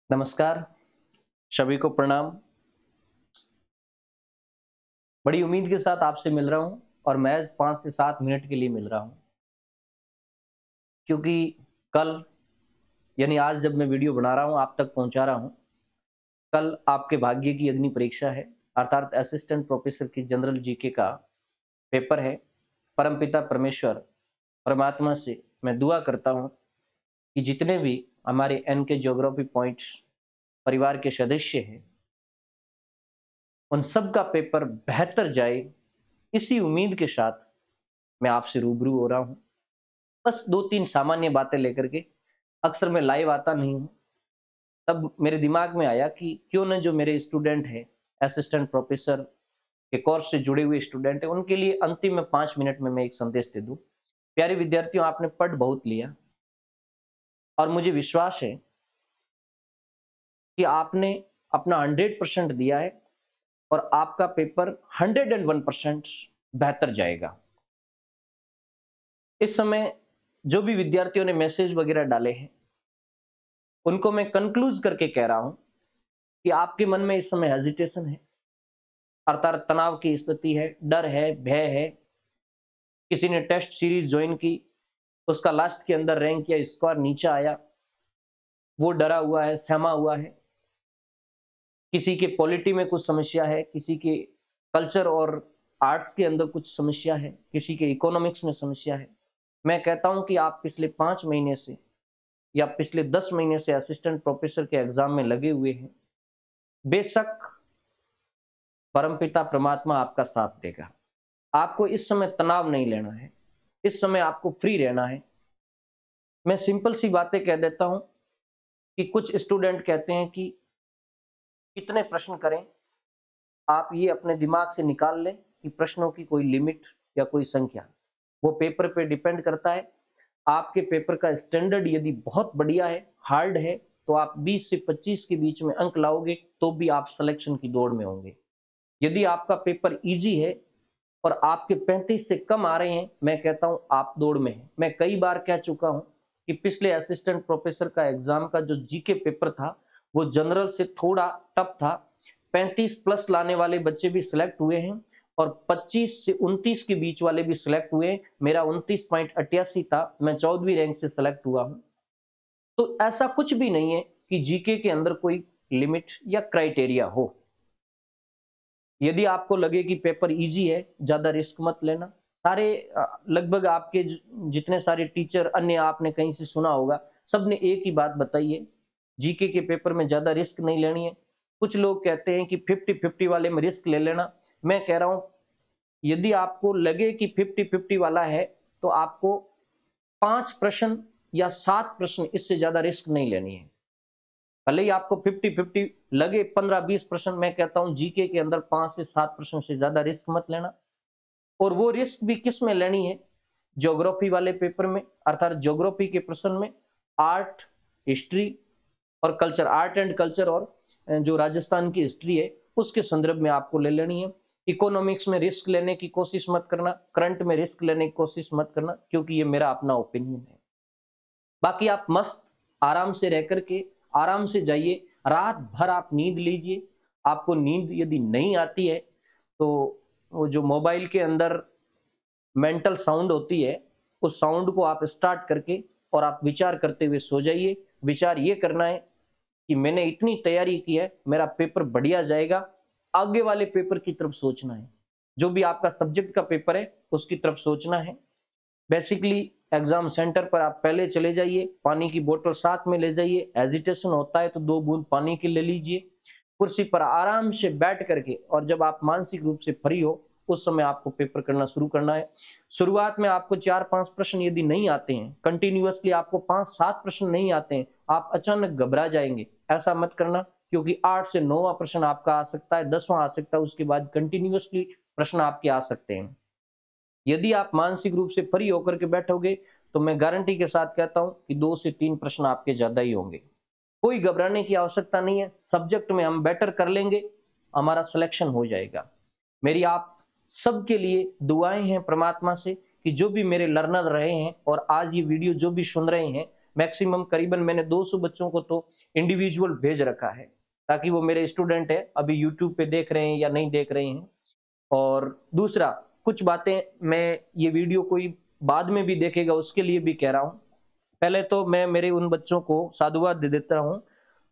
नमस्कार, सभी को प्रणाम। बड़ी उम्मीद के साथ आपसे मिल रहा हूँ और महज 5 से 7 मिनट के लिए मिल रहा हूँ, क्योंकि कल यानी आज जब मैं वीडियो बना रहा हूँ, आप तक पहुँचा रहा हूँ, कल आपके भाग्य की अग्नि परीक्षा है, अर्थात असिस्टेंट प्रोफेसर की जनरल जीके का पेपर है। परमपिता परमेश्वर परमात्मा से मैं दुआ करता हूँ कि जितने भी हमारे एन के ज्योग्राफी पॉइंट परिवार के सदस्य हैं, उन सब का पेपर बेहतर जाए, इसी उम्मीद के साथ मैं आपसे रूबरू हो रहा हूँ। बस 2-3 सामान्य बातें लेकर के। अक्सर मैं लाइव आता नहीं हूँ, तब मेरे दिमाग में आया कि क्यों न जो मेरे स्टूडेंट हैं, असिस्टेंट प्रोफेसर के कोर्स से जुड़े हुए स्टूडेंट हैं, उनके लिए अंतिम में 5 मिनट में मैं एक संदेश दे दूँ। प्यारे विद्यार्थियों, आपने पढ़ बहुत लिया और मुझे विश्वास है कि आपने अपना 100% दिया है और आपका पेपर 101% बेहतर जाएगा। इस समय जो भी विद्यार्थियों ने मैसेज वगैरह डाले हैं, उनको मैं कंक्लूज करके कह रहा हूं कि आपके मन में इस समय हेजिटेशन है, अर्थात तनाव की स्थिति है, डर है, भय है। किसी ने टेस्ट सीरीज ज्वाइन की, उसका लास्ट के अंदर रैंक या स्कोर नीचे आया, वो डरा हुआ है, सहमा हुआ है। किसी के पॉलिटी में कुछ समस्या है, किसी के कल्चर और आर्ट्स के अंदर कुछ समस्या है, किसी के इकोनॉमिक्स में समस्या है। मैं कहता हूं कि आप पिछले 5 महीने से या पिछले 10 महीने से असिस्टेंट प्रोफेसर के एग्जाम में लगे हुए हैं। बेशक परमपिता परमात्मा आपका साथ देगा। आपको इस समय तनाव नहीं लेना है, इस समय आपको फ्री रहना है। मैं सिंपल सी बातें कह देता हूं कि कुछ स्टूडेंट कहते हैं कि कितने प्रश्न करें। आप ये अपने दिमाग से निकाल लें कि प्रश्नों की कोई लिमिट या कोई संख्या, वो पेपर पे डिपेंड करता है। आपके पेपर का स्टैंडर्ड यदि बहुत बढ़िया है, हार्ड है, तो आप 20 से 25 के बीच में अंक लाओगे तो भी आप सिलेक्शन की दौड़ में होंगे। यदि आपका पेपर इजी है और आपके 35 से कम आ रहे हैं, मैं कहता हूं आप दौड़ में हैं। मैं कई बार कह चुका हूं कि पिछले असिस्टेंट प्रोफेसर का एग्जाम का जो जीके पेपर था, वो जनरल से थोड़ा टफ था। 35 प्लस लाने वाले बच्चे भी सिलेक्ट हुए हैं और 25 से 29 के बीच वाले भी सिलेक्ट हुए। मेरा 29.88 था, मैं 14वीं रैंक से सिलेक्ट हुआ हूं। तो ऐसा कुछ भी नहीं है कि जीके के अंदर कोई लिमिट या क्राइटेरिया हो। यदि आपको लगे कि पेपर इजी है, ज्यादा रिस्क मत लेना। सारे लगभग आपके जितने सारे टीचर, अन्य आपने कहीं से सुना होगा, सबने एक ही बात बताई है, जीके के पेपर में ज्यादा रिस्क नहीं लेनी है। कुछ लोग कहते हैं कि 50-50 वाले में रिस्क ले लेना। मैं कह रहा हूं, यदि आपको लगे कि 50-50 वाला है, तो आपको 5 प्रश्न या 7 प्रश्न, इससे ज्यादा रिस्क नहीं लेनी है। भले ही आपको 50-50 लगे, 15-20 प्रश्न, मैं कहता हूं जीके के अंदर 5 से 7 प्रश्न से ज्यादा रिस्क मत लेना। और वो रिस्क भी किस में लेनी है? ज्योग्राफी वाले पेपर में, अर्थात ज्योग्राफी के प्रश्न में आर्ट, हिस्ट्री और कल्चर, आर्ट एंड कल्चर और जो राजस्थान की हिस्ट्री है, उसके संदर्भ में आपको ले लेनी है। इकोनॉमिक्स में रिस्क लेने की कोशिश मत करना, करंट में रिस्क लेने की कोशिश मत करना, क्योंकि ये मेरा अपना ओपिनियन है। बाकी आप मस्त आराम से रह करके आराम से जाइए, रात भर आप नींद लीजिए। आपको नींद यदि नहीं आती है, तो वो जो मोबाइल के अंदर मेंटल साउंड होती है, उस साउंड को आप स्टार्ट करके और आप विचार करते हुए सो जाइए। विचार ये करना है कि मैंने इतनी तैयारी की है, मेरा पेपर बढ़िया जाएगा। आगे वाले पेपर की तरफ सोचना है, जो भी आपका सब्जेक्ट का पेपर है उसकी तरफ सोचना है। बेसिकली एग्जाम सेंटर पर आप पहले चले जाइए, पानी की बोतल साथ में ले जाइए। हेजिटेशन होता है तो 2 बूंद पानी की ले लीजिए। कुर्सी पर आराम से बैठ करके, और जब आप मानसिक रूप से फ्री हो, उस समय आपको पेपर करना शुरू करना है। शुरुआत में आपको 4-5 प्रश्न यदि नहीं आते हैं, कंटिन्यूअसली आपको 5-7 प्रश्न नहीं आते हैं, आप अचानक घबरा जाएंगे। ऐसा मत करना, क्योंकि 8 से 9वां प्रश्न आपका आ सकता है, 10वां आ सकता है, उसके बाद कंटिन्यूअसली प्रश्न आपके आ सकते हैं। यदि आप मानसिक रूप से फ्री होकर के बैठोगे, तो मैं गारंटी के साथ कहता हूं कि 2 से 3 प्रश्न आपके ज्यादा ही होंगे। कोई घबराने की आवश्यकता नहीं है। सब्जेक्ट में हम बेटर कर लेंगे, हमारा सिलेक्शन हो जाएगा। मेरी आप सबके लिए दुआएं हैं परमात्मा से कि जो भी मेरे लर्नर रहे हैं और आज ये वीडियो जो भी सुन रहे हैं, मैक्सिमम करीबन मैंने 200 बच्चों को तो इंडिविजुअल भेज रखा है, ताकि वो मेरे स्टूडेंट है, अभी यूट्यूब पे देख रहे हैं या नहीं देख रहे हैं। और दूसरा, कुछ बातें मैं ये वीडियो कोई बाद में भी देखेगा उसके लिए भी कह रहा हूँ। पहले तो मैं मेरे उन बच्चों को साधुवाद दे देता हूँ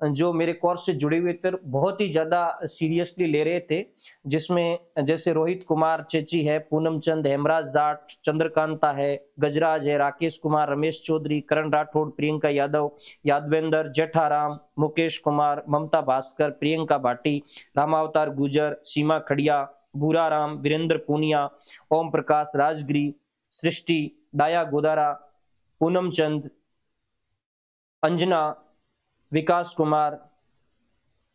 जो मेरे कोर्स से जुड़े हुए थे, बहुत ही ज्यादा सीरियसली ले रहे थे, जिसमें जैसे रोहित कुमार चेची है, पूनम चंद, हेमराज जाट, चंद्रकांता है, गजराज है, राकेश कुमार, रमेश चौधरी, करण राठौड़, प्रियंका यादव, यादवेंद्र, जेठाराम, मुकेश कुमार, ममता भास्कर, प्रियंका भाटी, रामावतार गुजर, सीमा खड़िया, भूराराम, वीरेंद्र पूनिया, ओम प्रकाश राजगिरी, सृष्टि, दाया गोदारा, पूनम चंद, अंजना, विकास कुमार,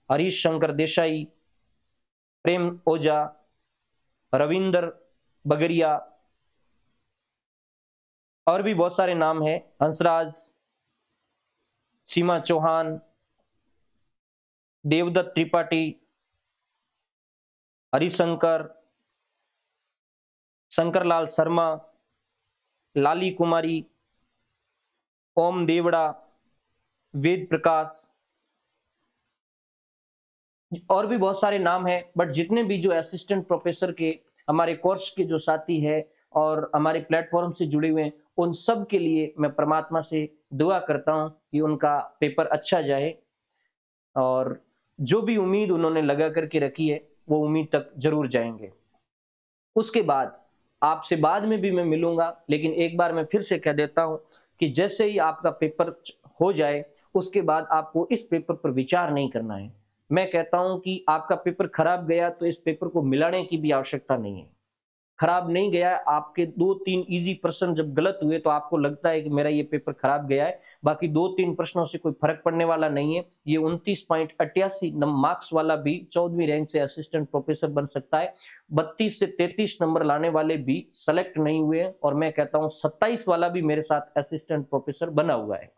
हरीश शंकर देसाई, प्रेम ओझा, रविंदर बगरिया, और भी बहुत सारे नाम हैं, हंसराज, सीमा चौहान, देवदत्त त्रिपाठी, हरिशंकर, शंकरलाल शर्मा, लाली कुमारी, ओम देवड़ा, वेद प्रकाश, और भी बहुत सारे नाम हैं। बट जितने भी जो असिस्टेंट प्रोफेसर के हमारे कोर्स के जो साथी हैं और हमारे प्लेटफॉर्म से जुड़े हुए हैं, उन सब के लिए मैं परमात्मा से दुआ करता हूं कि उनका पेपर अच्छा जाए, और जो भी उम्मीद उन्होंने लगा करके रखी है वो उम्मीद तक जरूर जाएंगे। उसके बाद आपसे बाद में भी मैं मिलूंगा, लेकिन एक बार मैं फिर से कह देता हूं कि जैसे ही आपका पेपर हो जाए उसके बाद आपको इस पेपर पर विचार नहीं करना है। मैं कहता हूं कि आपका पेपर खराब गया तो इस पेपर को मिलाने की भी आवश्यकता नहीं है। खराब नहीं गया है, आपके 2-3 इजी प्रश्न जब गलत हुए तो आपको लगता है कि मेरा ये पेपर खराब गया है, बाकी 2-3 प्रश्नों से कोई फर्क पड़ने वाला नहीं है। ये 29.88 मार्क्स वाला भी 14वीं रैंक से असिस्टेंट प्रोफेसर बन सकता है। 32 से 33 नंबर लाने वाले भी सेलेक्ट नहीं हुए हैं, और मैं कहता हूं 27 वाला भी मेरे साथ असिस्टेंट प्रोफेसर बना हुआ है।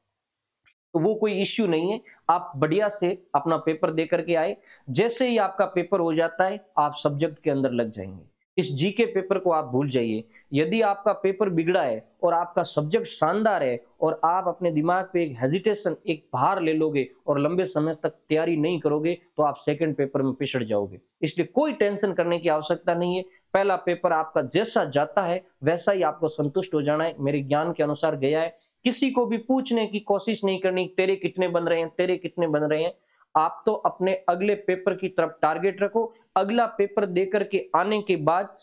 तो वो कोई इश्यू नहीं है, आप बढ़िया से अपना पेपर दे करके आए। जैसे ही आपका पेपर हो जाता है आप सब्जेक्ट के अंदर लग जाएंगे। इस जीके पेपर को आप भूल जाइए। यदि आपका पेपर बिगड़ा है और आपका सब्जेक्ट शानदार है और आप अपने दिमाग पे एक हेजिटेशन, एक भार ले लोगे और लंबे समय तक तैयारी नहीं करोगे तो आप सेकंड पेपर में पिछड़ जाओगे। इसलिए कोई टेंशन करने की आवश्यकता नहीं है। पहला पेपर आपका जैसा जाता है वैसा ही आपको संतुष्ट हो जाना है। मेरे ज्ञान के अनुसार गया है, किसी को भी पूछने की कोशिश नहीं करनी तेरे कितने बन रहे हैं, तेरे कितने बन रहे हैं। आप तो अपने अगले पेपर की तरफ टारगेट रखो। अगला पेपर देकर के आने के बाद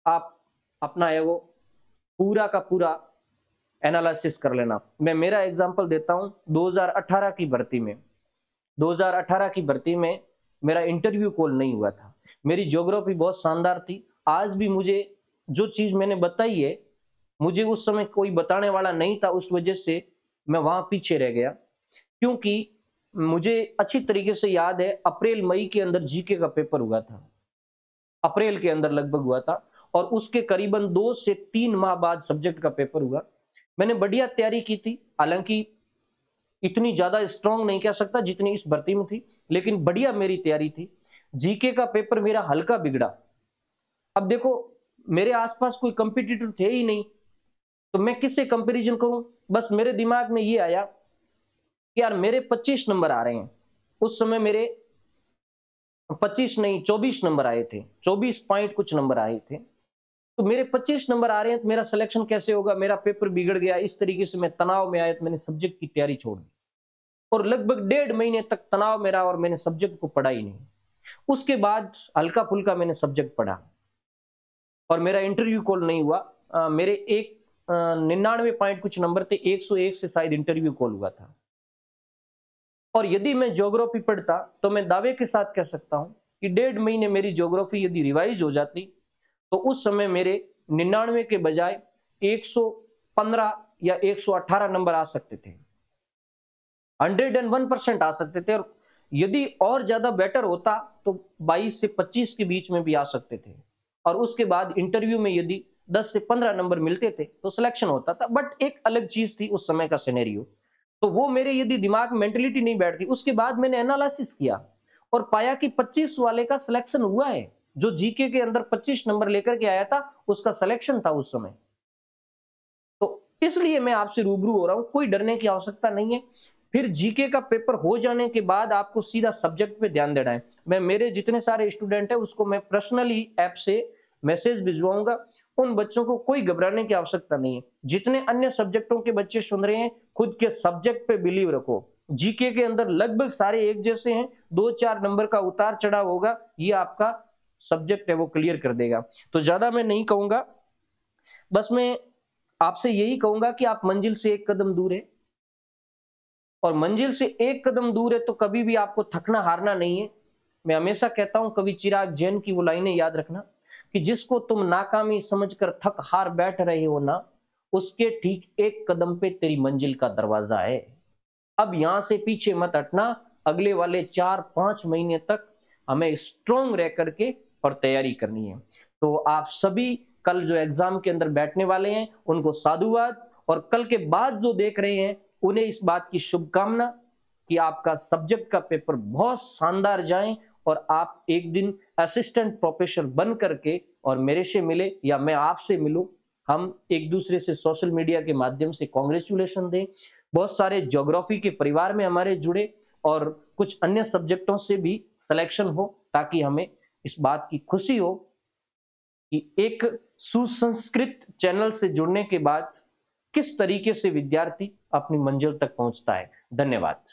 आप अपना है वो पूरा का पूरा एनालिसिस कर लेना। मैं मेरा एग्जांपल देता हूं। 2018 की भर्ती में 2018 की भर्ती में मेरा इंटरव्यू कॉल नहीं हुआ था। मेरी ज्योग्राफी बहुत शानदार थी। आज भी मुझे जो चीज मैंने बताई है, मुझे उस समय कोई बताने वाला नहीं था, उस वजह से मैं वहां पीछे रह गया। क्योंकि मुझे अच्छी तरीके से याद है, अप्रैल मई के अंदर जीके का पेपर हुआ था, अप्रैल के अंदर लगभग हुआ था, और उसके करीबन 2 से 3 माह बाद सब्जेक्ट का पेपर हुआ। मैंने बढ़िया तैयारी की थी, हालांकि इतनी ज्यादा स्ट्रांग नहीं कह सकता जितनी इस भर्ती में थी, लेकिन बढ़िया मेरी तैयारी थी। जीके का पेपर मेरा हल्का बिगड़ा। अब देखो, मेरे आसपास कोई कंपिटिटर थे ही नहीं, तो मैं किससे कंपैरिजन करूं। बस मेरे दिमाग में ये आया कि यार मेरे 25 नंबर आ रहे हैं। उस समय मेरे 25 नहीं 24 नंबर आए थे, 24 पॉइंट कुछ नंबर आए थे। तो मेरे 25 नंबर आ रहे हैं तो मेरा सिलेक्शन कैसे होगा, मेरा पेपर बिगड़ गया। इस तरीके से मैं तनाव में आया तो मैंने सब्जेक्ट की तैयारी छोड़ दी, और लगभग 1.5 महीने तक तनाव में रहा और मैंने सब्जेक्ट को पढ़ा ही नहीं। उसके बाद हल्का फुल्का मैंने सब्जेक्ट पढ़ा और मेरा इंटरव्यू कॉल नहीं हुआ। मेरे 99 पॉइंट कुछ नंबर थे, 101 से शायद इंटरव्यू कॉल हुआ था। और यदि मैं ज्योग्राफी पढ़ता तो मैं दावे के साथ कह सकता हूं कि 1.5 महीने मेरी ज्योग्राफी यदि रिवाइज हो जाती तो उस समय मेरे 99 के बजाय 115 या 118 नंबर आ सकते थे, 101% आ सकते थे। और यदि और ज्यादा बेटर होता तो 22 से 25 के बीच में भी आ सकते थे। और उसके बाद इंटरव्यू में यदि 10 से 15 नंबर मिलते थे तो सिलेक्शन होता था। बट एक अलग चीज थी उस समय का सिनेरियो, तो वो मेरे यदि दिमाग में मेंटेलिटी नहीं बैठती। उसके बाद मैंने एनालिसिस किया और पाया कि 25 वाले का सिलेक्शन हुआ है। जो जीके के अंदर 25 नंबर लेकर के आया था उसका सिलेक्शन था उस समय। तो इसलिए मैं आपसे रूबरू हो रहा हूं, कोई डरने की आवश्यकता नहीं है। फिर जीके का पेपर हो जाने के बाद आपको सीधा सब्जेक्ट पे ध्यान देना है। मैं मेरे जितने सारे स्टूडेंट हैं उसको मैं पर्सनली ऐप से मैसेज भिजवाऊंगा। उन बच्चों को कोई घबराने की आवश्यकता नहीं है। जितने अन्य सब्जेक्टों के बच्चे सुन रहे हैं, खुद के सब्जेक्ट पे बिलीव रखो। जीके के अंदर लगभग सारे एक जैसे हैं, 2-4 नंबर का उतार चढ़ाव होगा, ये आपका सब्जेक्ट है वो क्लियर कर देगा। तो ज्यादा मैं नहीं कहूंगा, बस मैं आपसे यही कहूंगा कि आप मंजिल से एक कदम दूर है, और मंजिल से एक कदम दूर है तो कभी भी आपको थकना हारना नहीं है। मैं हमेशा कहता हूं, कवि चिराग जैन की वो लाइनें याद रखना कि जिसको तुम नाकामी समझकर थक हार बैठ रहे हो ना, उसके ठीक एक कदम पे तेरी मंजिल का दरवाजा है। अब यहां से पीछे मत हटना। अगले वाले 4-5 महीने तक हमें स्ट्रोंग रह करके और तैयारी करनी है। तो आप सभी कल जो एग्जाम के अंदर बैठने वाले हैं उनको साधुवाद, और कल के बाद जो देख रहे हैं उन्हें इस बात की शुभकामना कि आपका सब्जेक्ट का पेपर बहुत शानदार जाए और आप एक दिन असिस्टेंट प्रोफेसर बन करके और मेरे से मिले या मैं आपसे मिलूं, हम एक दूसरे से सोशल मीडिया के माध्यम से कांग्रेचुलेशन दें। बहुत सारे ज्योग्राफी के परिवार में हमारे जुड़े और कुछ अन्य सब्जेक्टों से भी सिलेक्शन हो, ताकि हमें इस बात की खुशी हो कि एक सुसंस्कृत चैनल से जुड़ने के बाद किस तरीके से विद्यार्थी अपनी मंजिल तक पहुंचता है। धन्यवाद।